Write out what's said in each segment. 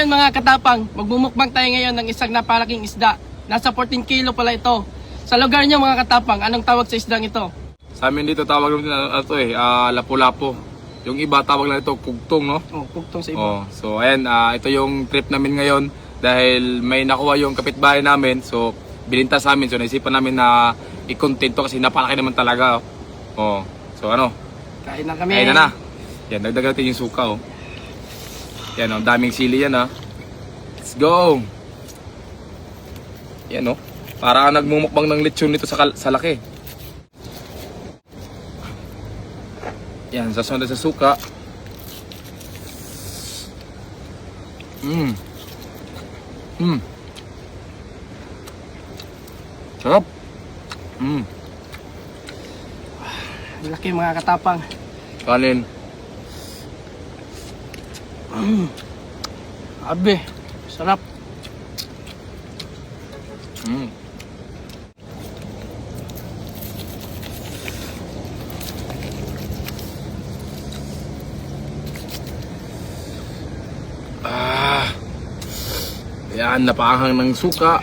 ayan mga katapang, magmumukbang tayo ngayon ng isang napalaking isda. Nasa 14 kilo pala ito. Sa lugar niyo mga katapang, anong tawag sa isdang ito? Sa amin dito tawag namin lapu-lapu. Yung iba tawag lang ito kugtong, no? Oh, kugtong sa iba. Oh, so ayan, ito yung trip namin ngayon dahil may nakuha yung kapitbahay namin. So bininta sa amin, so naisipan namin na i-content to kasi napalaki naman talaga. Oh, so ano? Kain na kami. Kain na. Yan, dagdag natin yung suka, oh. Yan, oh, daming sili yan, ha. Let's go! Yan, oh. Para nagmumukbang ng lechon nito sa laki. Yan, sasunod sa suka. Sarap. Laki mga katapang. Kanin. Abe, sarap. Yan, napaanghang ng suka.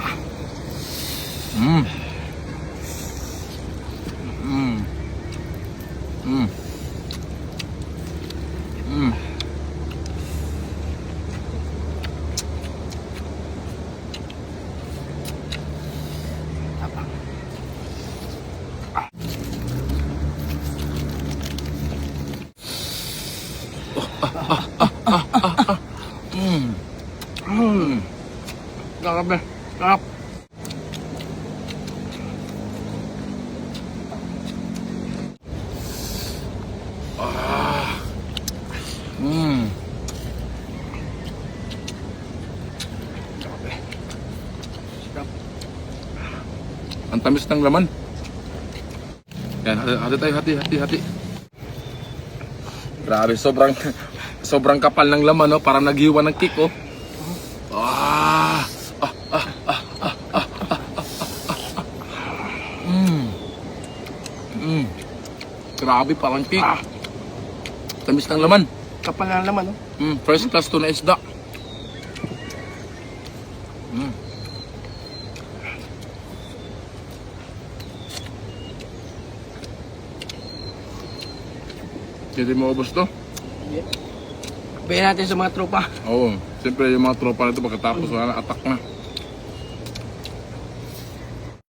Grabe, sarap. Ang tamis ng laman. Yan, hati tayo, hati. Grabe, sobrang kapal ng laman, no? Parang naghiwa ng cake, oh. Grabe, parang cake. Tamis ng laman. Kapal na naman, no? First class to na isda. Hindi mo ubos to? Bayan natin sa mga tropa. Oo, siyempre yung mga tropa nito pagkatapos wala na attack na.